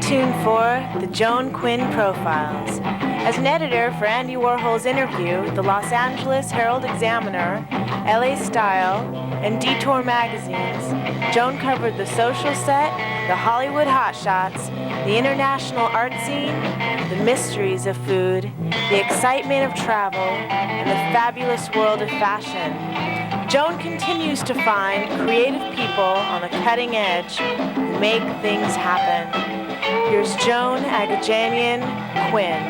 tuned for the Joan Quinn Profiles. As an editor for Andy Warhol's Interview, the Los Angeles Herald-Examiner, LA Style, and Detour magazines, Joan covered the social set, the Hollywood hotshots, the international art scene, the mysteries of food, the excitement of travel, and the fabulous world of fashion. Joan continues to find creative people on the cutting edge who make things happen. Here's Joan Agajanian Quinn.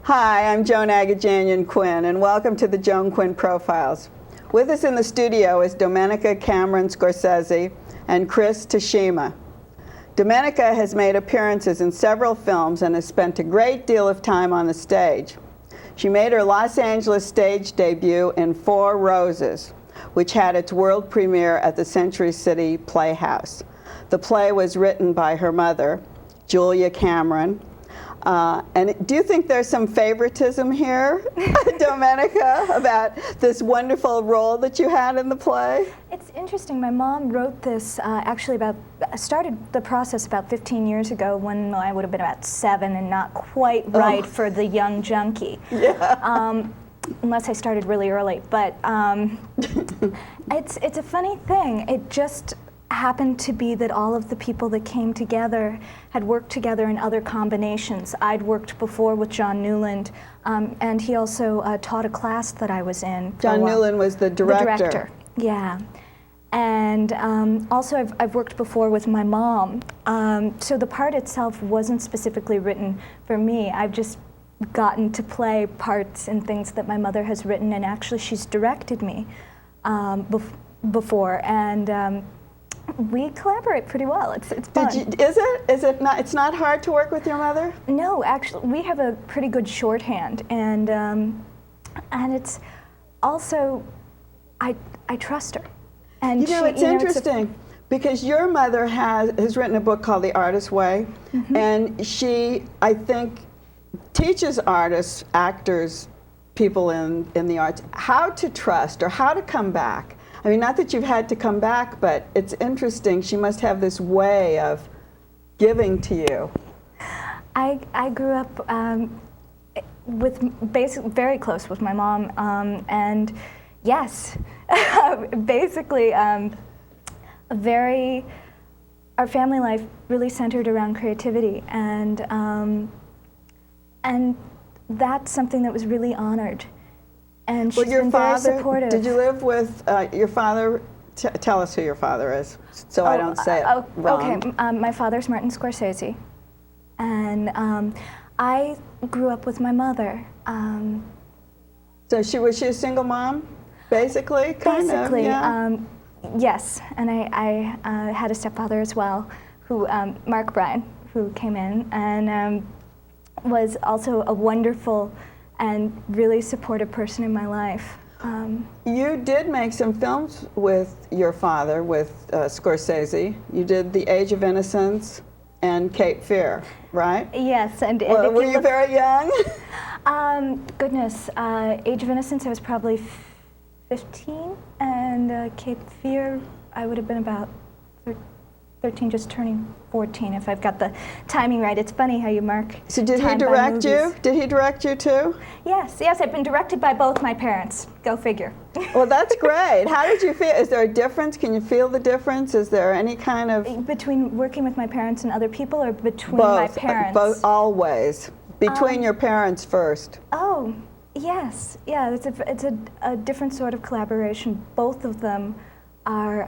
Hi, I'm Joan Agajanian Quinn, and welcome to the Joan Quinn Profiles. With us in the studio is Domenica Cameron Scorsese and Chris Tashima. Domenica has made appearances in several films and has spent a great deal of time on the stage. She made her Los Angeles stage debut in Four Roses, which had its world premiere at the Century City Playhouse. The play was written by her mother, Julia Cameron. And do you think there's some favoritism here, Domenica, about this wonderful role that you had in the play? It's interesting. My mom wrote this started the process about 15 years ago when I would have been about 7 and not quite right for the young junkie. Yeah. Unless I started really early. But it's a funny thing. It just happened to be that all of the people that came together had worked together in other combinations. I'd worked before with John Newland, and he also taught a class that I was in. John Newland was the director. The director, yeah. And also I've worked before with my mom. So the part itself wasn't specifically written for me. I've just gotten to play parts in things that my mother has written, and actually she's directed me before. And we collaborate pretty well. It's fun. It's not hard to work with your mother? No, actually, we have a pretty good shorthand, and it's also I trust her. And it's interesting because your mother has written a book called The Artist's Way, and she, I think, teaches artists, actors, people in the arts how to trust or how to come back. I mean, not that you've had to come back, but it's interesting. She must have this way of giving to you. I grew up very close with my mom, and yes, basically, our family life really centered around creativity, and that's something that was really honored. And she's been very supportive. Did you live with your father? Tell us who your father is, so I don't say it wrong. Okay, my father's Martin Scorsese, and I grew up with my mother. So was she a single mom, basically? Basically, yeah. Yes. And I had a stepfather as well, who Mark Bryan, who came in and was also a wonderful and really supportive person in my life. You did make some films with your father, with Scorsese. You did The Age of Innocence and Cape Fear, right? Yes. And were you very young? Goodness, Age of Innocence, I was probably 15, and Cape Fear, I would have been about 13, just turning 14, if I've got the timing right. It's funny how you mark. So did he direct you? Did he direct you too? Yes, I've been directed by both my parents. Go figure. Well, that's great. How did you feel? Is there a difference? Can you feel the difference? Is there any kind of... Between working with my parents and other people, or between my parents? Both, always. Between your parents first. Oh, yes. Yeah, it's a different sort of collaboration. Both of them are...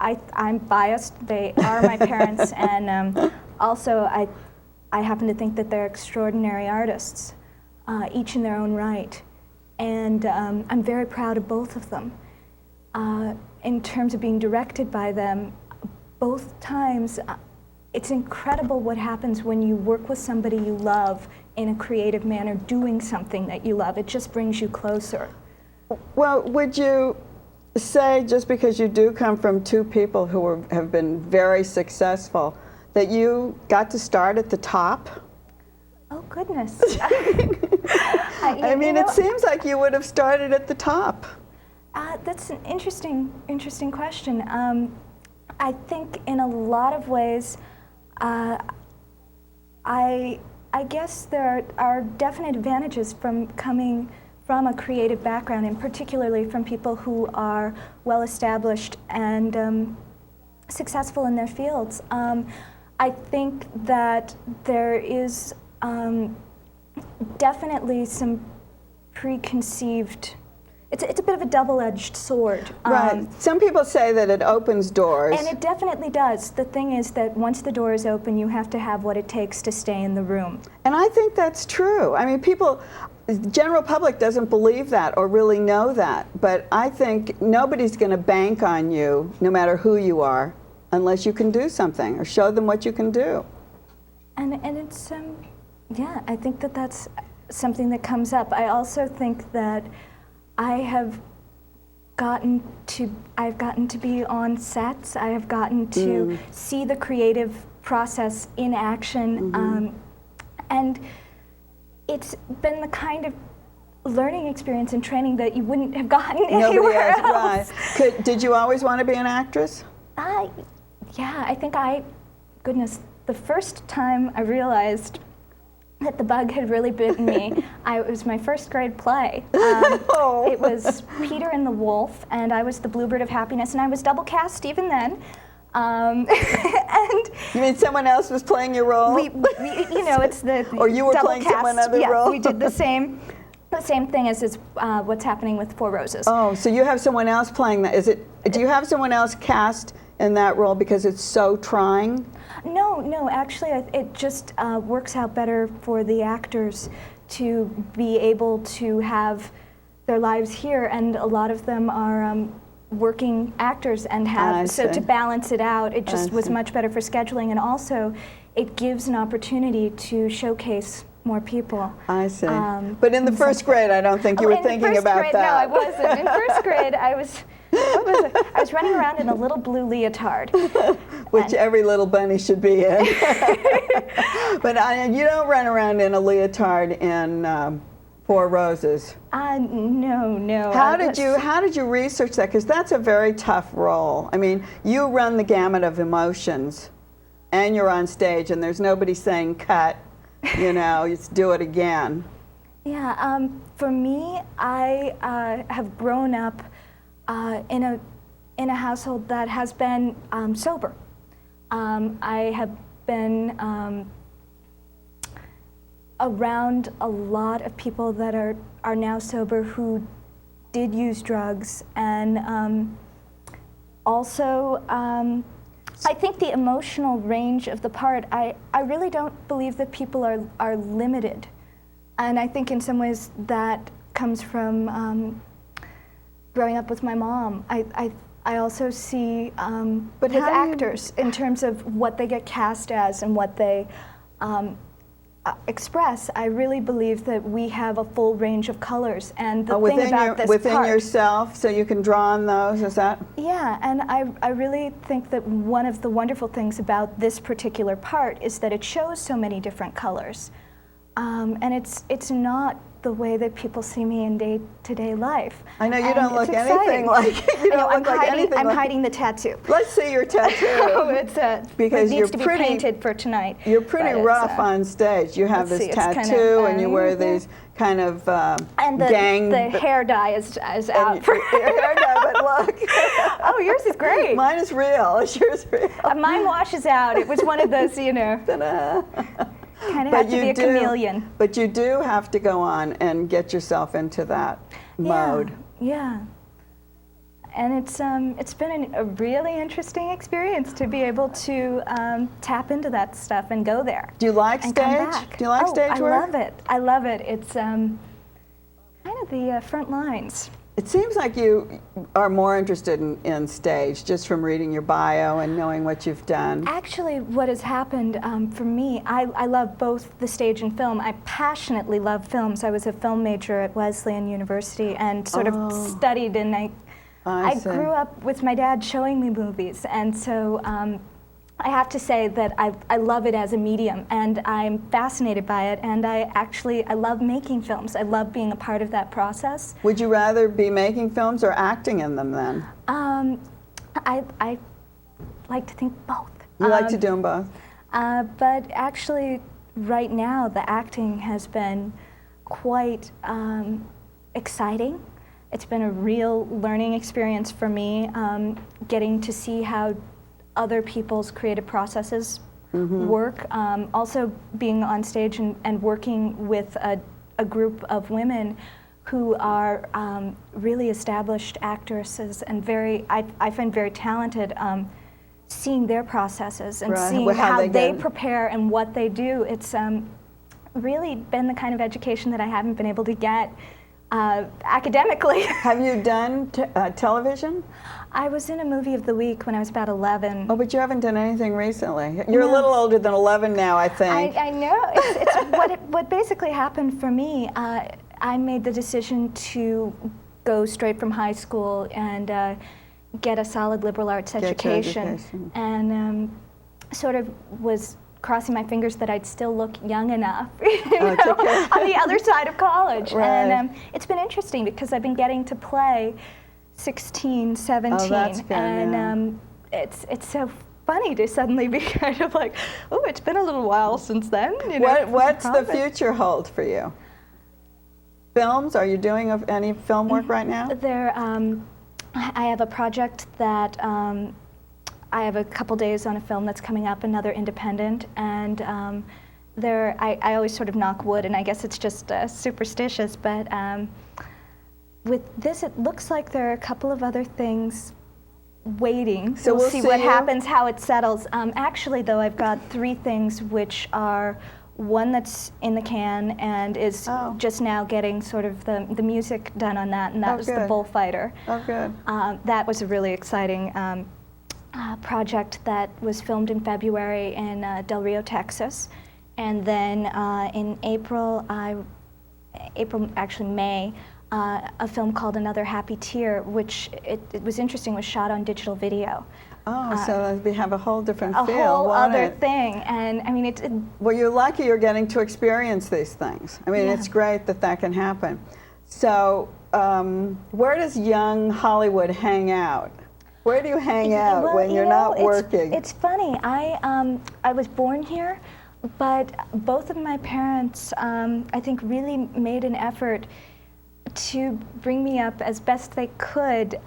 I'm biased. They are my parents, and also I happen to think that they're extraordinary artists, each in their own right. And I'm very proud of both of them. In terms of being directed by them, both times, it's incredible what happens when you work with somebody you love in a creative manner, doing something that you love. It just brings you closer. Well, would you say, just because you do come from two people who have been very successful, that you got to start at the top? Oh, goodness. I mean, it seems like you would have started at the top. That's an interesting question. I think in a lot of ways, I guess there are definite advantages from coming from a creative background, and particularly from people who are well established and successful in their fields. I think that there is definitely some preconceived. It's a bit of a double-edged sword. Right. Some people say that it opens doors. And it definitely does. The thing is that once the door is open, you have to have what it takes to stay in the room. And I think that's true. I mean, the general public doesn't believe that or really know that. But I think nobody's going to bank on you, no matter who you are, unless you can do something or show them what you can do. And it's, yeah, I think that that's something that comes up. I also think that I've gotten to be on sets. I have gotten to see the creative process in action, and it's been the kind of learning experience and training that you wouldn't have gotten anywhere else. Right. Did you always want to be an actress? Yeah, I think goodness, the first time I realized that the bug had really bitten me, it was my first grade play. It was Peter and the Wolf, and I was the Bluebird of Happiness, and I was double cast even then. And you mean someone else was playing your role? We it's the or you were double playing cast. someone other yeah, role? we did the same thing as what's happening with Four Roses. Oh, so you have someone else playing that? Do you have someone else cast in that role because it's so trying? No, actually it just works out better for the actors to be able to have their lives here, and a lot of them are working actors and have, so to balance it out, it just was much better for scheduling, and also it gives an opportunity to showcase more people. I see. But in the first grade, I don't think you were thinking about that. No, I wasn't. In first grade, I was running around in a little blue leotard. Which every little bunny should be in. But you don't run around in a leotard in Four Roses. No. How did you research that? Because that's a very tough role. I mean, you run the gamut of emotions, and you're on stage, and there's nobody saying cut. Just do it again. Yeah. For me, I have grown up in a household that has been sober. I have been around a lot of people that are now sober who did use drugs, and also I think the emotional range of the part, I really don't believe that people are limited, and I think in some ways that comes from growing up with my mom. I also see with actors in terms of what they get cast as and what they express. I really believe that we have a full range of colors, and the thing about this within yourself, so you can draw on those. Is that? Yeah, and I really think that one of the wonderful things about this particular part is that it shows so many different colors, and it's not the way that people see me in day-to-day life. I know you don't look anything like you don't look like anything. I'm hiding the tattattoo. Let's see your tattoo. Because it needs to be painted for tonight. You're pretty rough on stage. You have this tattoo, and you wear these kind of and the hair dye is out. Your hair dye, but look. Oh, yours is great. Mine is real. Is yours real? Mine washes out. It was one of those, kind of have to be a chameleon. But you do have to go on and get yourself into that mode. Yeah. And it's been a really interesting experience to be able to tap into that stuff and go there. Do you like stage? Do you like stage work? I love it. I love it. It's kind of the front lines. It seems like you are more interested in stage, just from reading your bio and knowing what you've done. Actually, what has happened for me, I love both the stage and film. I passionately love films. I was a film major at Wesleyan University and sort of studied, and I grew up with my dad showing me movies, and so I have to say that I love it as a medium, and I'm fascinated by it, and I love making films. I love being a part of that process. Would you rather be making films or acting in them then? I like to think both. You like to do them both? But actually, right now, the acting has been quite exciting. It's been a real learning experience for me, getting to see how other people's creative processes work. Also being on stage and working with a group of women who are really established actresses and I find very talented, seeing their processes and seeing how they prepare and what they do. It's really been the kind of education that I haven't been able to get academically. Have you done television? I was in a movie of the week when I was about 11. Oh, but you haven't done anything recently. You're a little older than 11 now, I think. I know. It's what basically happened for me. I made the decision to go straight from high school and get a solid liberal arts education. And sort of was crossing my fingers that I'd still look young enough on the other side of college. Right. And it's been interesting because I've been getting to play 16, 17. Oh, that's good, and it's so funny to suddenly be kind of like, oh, it's been a little while since then. You know, what's the future hold for you? Films? Are you doing any film work right now? I have a project that I have a couple days on a film that's coming up, another independent, and I always sort of knock wood, and I guess it's just superstitious, but with this, it looks like there are a couple of other things waiting. So we'll see what happens, how it settles. Actually, though, I've got 3 things, which are one that's in the can and is just now getting sort of the music done on that, and that was The Bullfighter. Oh, good. That was a really exciting project that was filmed in February in Del Rio, Texas. And then in May, a film called Another Happy Tear, which it was interesting, was shot on digital video. Oh, so we have a whole different feel, a whole other thing. And I mean, well, you're lucky you're getting to experience these things. I mean, it's great that can happen. So where does young Hollywood hang out? Where do you hang out when you're not working? It's funny. I was born here, but both of my parents, I think, really made an effort to bring me up as best they could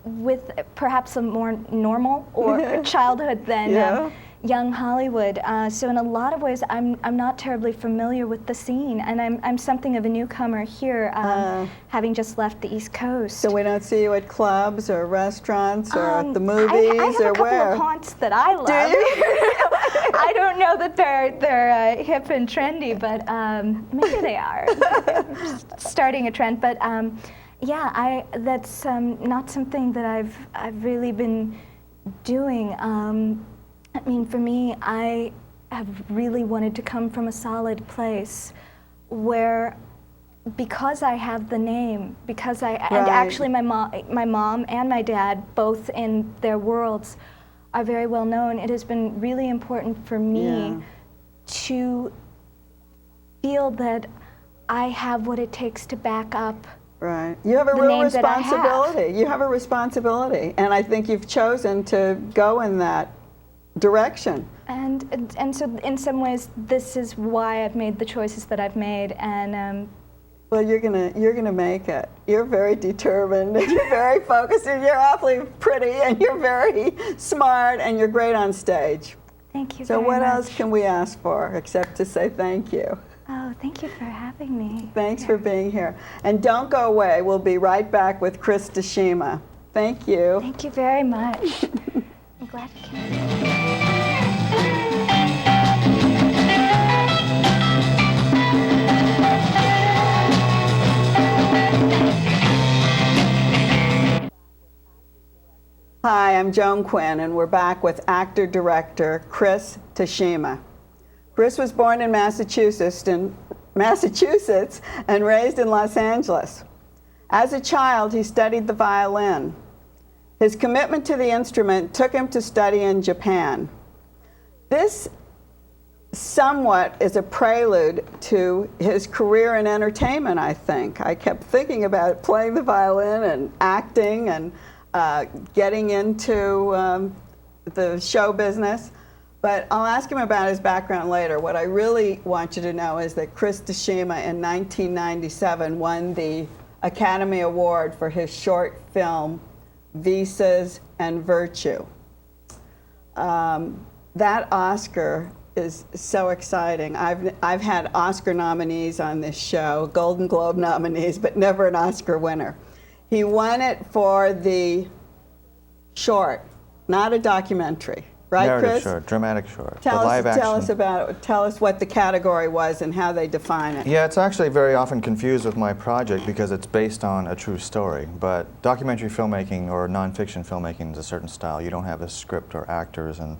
with perhaps a more normal or childhood than young Hollywood. So in a lot of ways, I'm not terribly familiar with the scene, and I'm something of a newcomer here, having just left the East Coast. So we don't see you at clubs or restaurants or at the movies I have or a couple where? of haunts that I love. Do you? I don't know that they're hip and trendy, but maybe they are. Starting a trend, but that's not something that I've really been doing. I mean, for me, I have really wanted to come from a solid place where, because I have the name, and actually my mom and my dad, both in their worlds, are very well known. It has been really important for me to feel that I have what it takes to back up. Right. You have a real responsibility. You have a responsibility, and I think you've chosen to go in that direction. And so in some ways, this is why I've made the choices that I've made. And well, you're gonna make it. You're very determined, and you're very focused, and you're awfully pretty, and you're very smart, and you're great on stage. Thank you. So what else can we ask for except to say thank you? Oh, thank you for having me. Thanks for being here. And don't go away. We'll be right back with Chris Tashima. Thank you. Thank you very much. I'm glad you came. Hi, I'm Joan Quinn, and we're back with actor-director Chris Tashima. Chris was born in Massachusetts and raised in Los Angeles. As a child, he studied the violin. His commitment to the instrument took him to study in Japan. This somewhat is a prelude to his career in entertainment, I think. I kept thinking about playing the violin and acting, and getting into the show business. But I'll ask him about his background later. What I really want you to know is that Chris Tashima in 1997 won the Academy Award for his short film, Visas and Virtue. That Oscar is so exciting. I've had Oscar nominees on this show, Golden Globe nominees, but never an Oscar winner. He won it for the short, not a documentary. Right, Narrative Chris? short, dramatic short, Tell the live action. Tell us what the category was and how they define it. Yeah, it's actually very often confused with my project because it's based on a true story. But documentary filmmaking or nonfiction filmmaking is a certain style. You don't have a script or actors and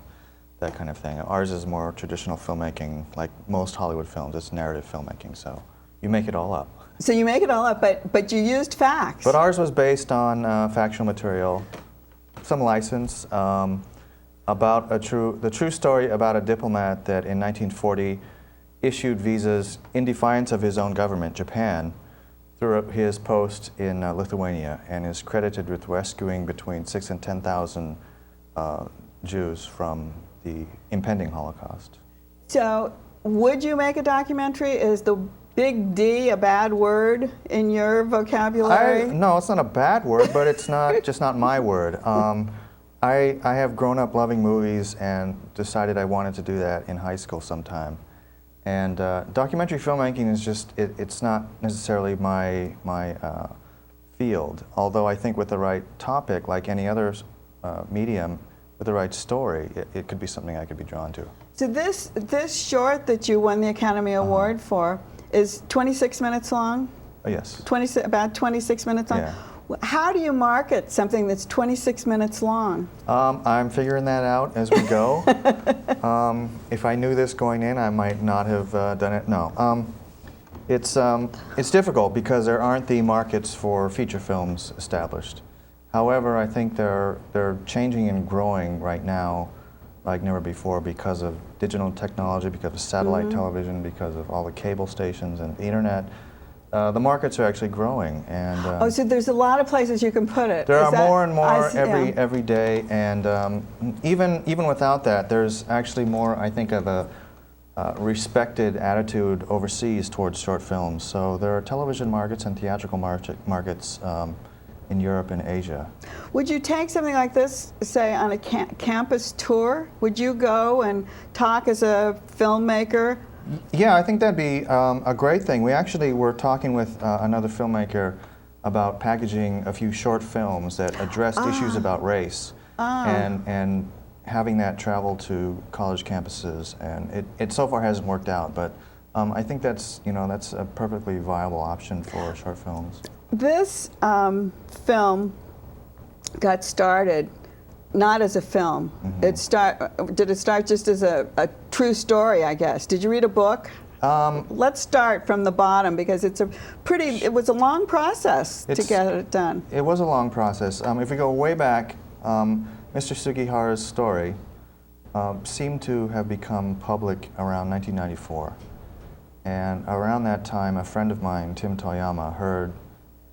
that kind of thing. Ours is more traditional filmmaking, like most Hollywood films. It's narrative filmmaking, so you make it all up. So you make it all up, but you used facts. But ours was based on factual material, some license. About the true story about a diplomat that in 1940 issued visas in defiance of his own government, Japan, through his post in Lithuania, and is credited with rescuing between 6,000 and 10,000 Jews from the impending Holocaust. So would you make a documentary? Is the big D a bad word in your vocabulary? No, it's not a bad word, but it's not just not my word. I have grown up loving movies and decided I wanted to do that in high school sometime. And documentary filmmaking is just, it's not necessarily my field, although I think with the right topic, like any other medium, with the right story, it could be something I could be drawn to. So this short that you won the Academy Award for is 26 minutes long? Oh, yes. About 26 minutes long? Yeah. How do you market something that's 26 minutes long? I'm figuring that out as we go. If I knew this going in, I might not have done it. No. It's difficult because there aren't the markets for feature films established. However, I think they're changing and growing right now like never before because of digital technology, because of satellite television, because of all the cable stations and the internet. The markets are actually growing, and so there's a lot of places you can put it. there are more and more every day, and even without that, there's actually more, I think, of a respected attitude overseas towards short films. So there are television markets and theatrical markets in Europe and Asia. Would you take something like this, say, on a campus tour? Would you go and talk as a filmmaker? Yeah, I think that'd be a great thing. We actually were talking with another filmmaker about packaging a few short films that addressed issues about race and having that travel to college campuses. And it so far hasn't worked out, but I think that's a perfectly viable option for short films. This film got started not as a film. Did it start just as a true story, I guess? Did you read a book? Let's start from the bottom because it was a long process to get it done. It was a long process. If we go way back, Mr. Sugihara's story seemed to have become public around 1994. And around that time, a friend of mine, Tim Toyama, heard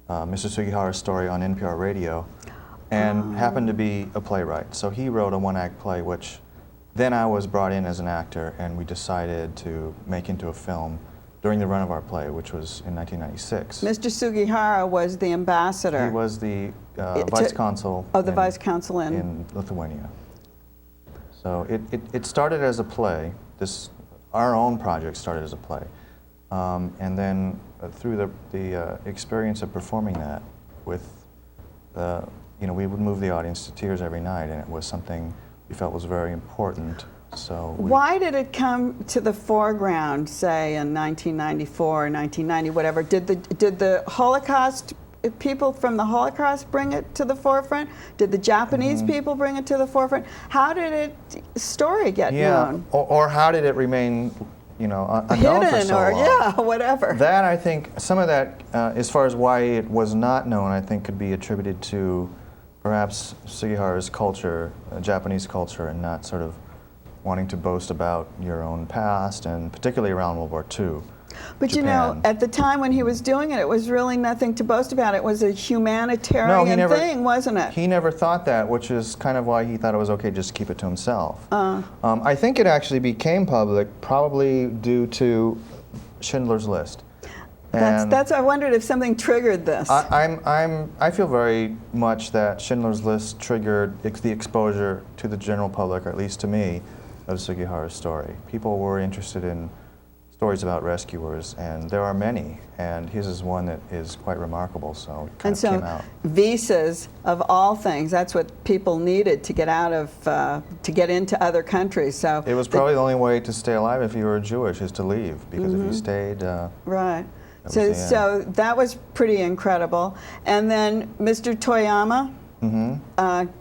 Mr. Sugihara's story on NPR radio and happened to be a playwright. So he wrote a one-act play, which then I was brought in as an actor, and we decided to make into a film during the run of our play, which was in 1996. Mr. Sugihara was the ambassador. He was the vice consul. Oh, the vice consul in Lithuania. So it started as a play. Our own project started as a play, and then through the experience of performing that with we would move the audience to tears every night, and it was something we felt was very important. So why did it come to the foreground, say in 1994 or 1990, whatever? Did the Holocaust people from the Holocaust bring it to the forefront? Did the Japanese people bring it to the forefront? How did story get known? Or how did it remain, unknown hidden for so long? Yeah, whatever. That, I think, some of that, as far as why it was not known, I think could be attributed to perhaps Sugihara's culture, Japanese culture, and not sort of wanting to boast about your own past, and particularly around World War II. But you know, at the time when he was doing it, it was really nothing to boast about. It was a humanitarian thing, wasn't it? He never thought that, which is kind of why he thought it was okay just to keep it to himself. I think it actually became public probably due to Schindler's List. That's I wondered if something triggered this. I feel very much that Schindler's List triggered the exposure to the general public, or at least to me, of Sugihara's story. People were interested in stories about rescuers, and there are many, and his is one that is quite remarkable, so it kind of came out. Visas, of all things, that's what people needed to get out of, to get into other countries. So it was probably the only way to stay alive if you were Jewish, is to leave, because if you stayed... right. So that was pretty incredible. And then Mr. Toyama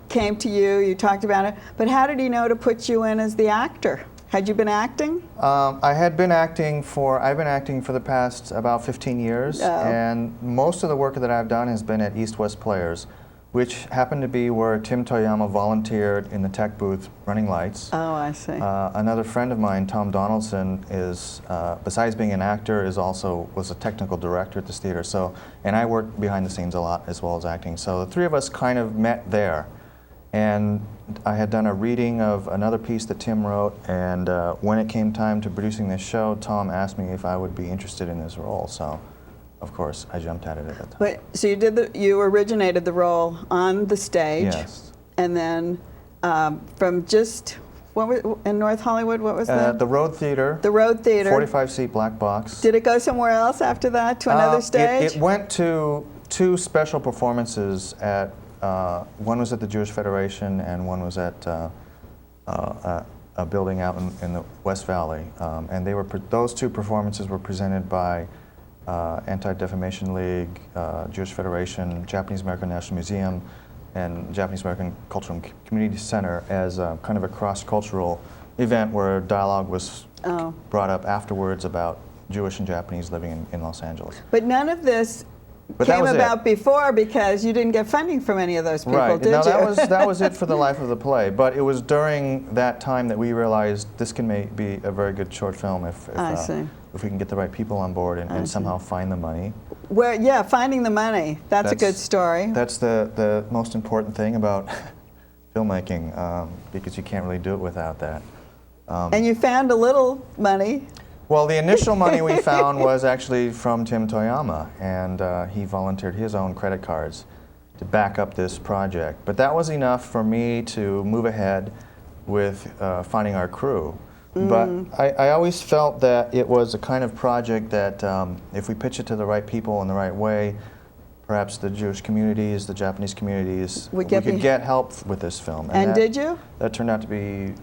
came to you, you talked about it, but how did he know to put you in as the actor? Had you been acting? I've been acting for the past about 15 years, and most of the work that I've done has been at East West Players, which happened to be where Tim Toyama volunteered in the tech booth running lights. Oh, I see. Another friend of mine, Tom Donaldson, is, besides being an actor, was a technical director at this theater. So, and I worked behind the scenes a lot as well as acting. So the three of us kind of met there. And I had done a reading of another piece that Tim wrote, and when it came time to producing this show, Tom asked me if I would be interested in this role. So, of course, I jumped at it at that time. But so you originated the role on the stage, yes, and then from just in North Hollywood, what was that? The Road Theater. The Road Theater. 45-seat black box. Did it go somewhere else after that, to another stage? It went to 2 special performances at. One was at the Jewish Federation, and one was at a building out in the West Valley. And those 2 performances were presented by Anti-Defamation League, Jewish Federation, Japanese American National Museum, and Japanese American Cultural and Community Center as kind of a cross-cultural event where dialogue was brought up afterwards about Jewish and Japanese living in Los Angeles. But none of this came about before because you didn't get funding from any of those people, did you? That was it for the life of the play. But it was during that time that we realized this can be a very good short film if we can get the right people on board and somehow find the money. Finding the money. That's a good story. That's the most important thing about filmmaking, because you can't really do it without that. And you found a little money. Well, the initial money we found was actually from Tim Toyama, and he volunteered his own credit cards to back up this project. But that was enough for me to move ahead with finding our crew. But I always felt that it was a kind of project that if we pitch it to the right people in the right way, perhaps the Jewish communities, the Japanese communities, we could get help with this film. And did you? That turned out to be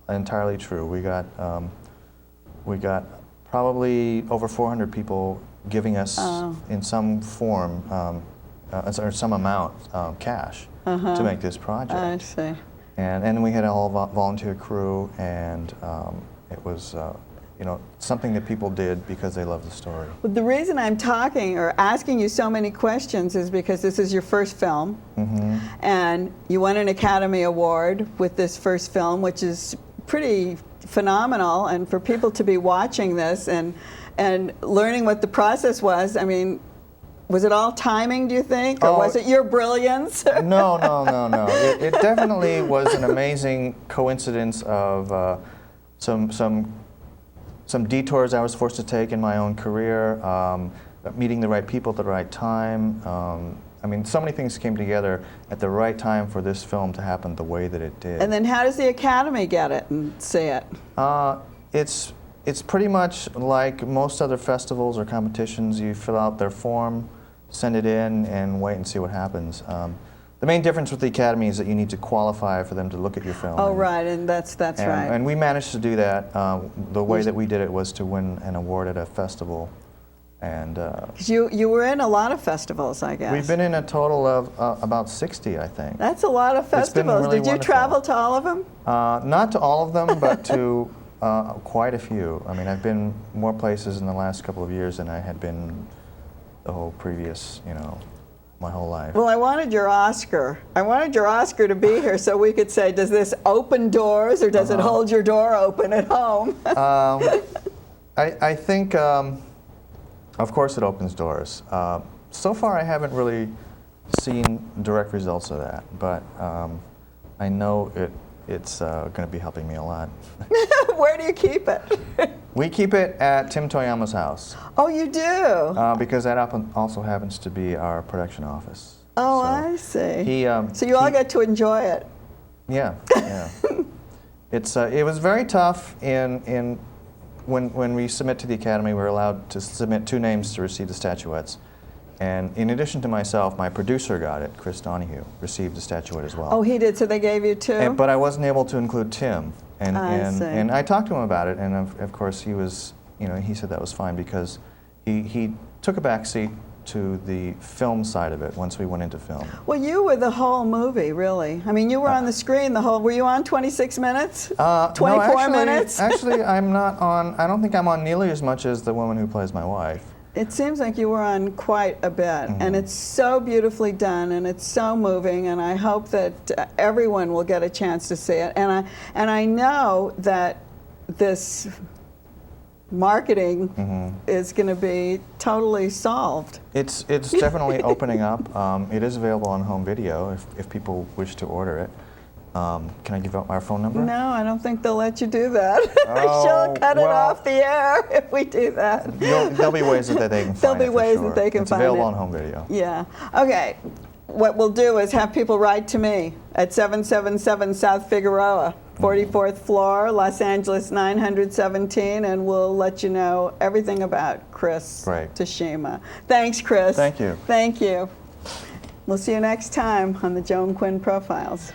entirely true. We got probably over 400 people giving us in some form or some amount cash to make this project. I see. And we had a whole volunteer crew, and it was something that people did because they loved the story. Well, the reason I'm talking or asking you so many questions is because this is your first film, and you won an Academy Award with this first film, which is pretty phenomenal. And for people to be watching this and learning what the process was, I mean, was it all timing, do you think, or was it your brilliance? No. It definitely was an amazing coincidence of some detours I was forced to take in my own career, meeting the right people at the right time. I mean, so many things came together at the right time for this film to happen the way that it did. And then how does the Academy get it and see it? It's pretty much like most other festivals or competitions. You fill out their form, send it in, and wait and see what happens. The main difference with the Academy is that you need to qualify for them to look at your film. Oh, right, and that's right. And we managed to do that. The way that we did it was to win an award at a festival. And you were in a lot of festivals, I guess. We've been in a total of about 60, I think. That's a lot of festivals. Really Did you travel to all of them? Not to all of them, but to quite a few. I mean, I've been more places in the last couple of years than I had been the whole previous, my whole life. Well, I wanted your Oscar. I wanted your Oscar to be here so we could say, does this open doors or does it hold your door open at home? I think Of course it opens doors. So far I haven't really seen direct results of that, but I know it's going to be helping me a lot. Where do you keep it? We keep it at Tim Toyama's house. Oh, you do? Because that also happens to be our production office. Oh, So I see. He, so you all get to enjoy it. Yeah, yeah. It was very tough when we submit to the Academy. We're allowed to submit 2 names to receive the statuettes. And in addition to myself, my producer got it, Chris Donahue, received the statuette as well. Oh, he did, so they gave you 2? But I wasn't able to include Tim. And I talked to him about it, and of course he was, he said that was fine because he took a back seat to the film side of it once we went into film. Well, you were the whole movie, really. I mean, you were on the screen the whole, were you on 26 minutes? 24 no, actually, minutes? Actually, I'm not on, I don't think I'm on nearly as much as the woman who plays my wife. It seems like you were on quite a bit, and it's so beautifully done, and it's so moving, and I hope that everyone will get a chance to see it. And I know that this marketing is going to be totally solved. It's definitely opening up. It is available on home video if people wish to order it. Can I give out our phone number? No, I don't think they'll let you do that. Oh, She'll cut it well, off the air if we do that. There'll be ways that they can find it. There'll be ways sure. that they can it's find it. It's available on home video. Yeah. Okay. What we'll do is have people write to me at 777 South Figueroa, 44th floor, Los Angeles 917, and we'll let you know everything about Chris Tashima. Thanks, Chris. Thank you. Thank you. We'll see you next time on the Joan Quinn Profiles.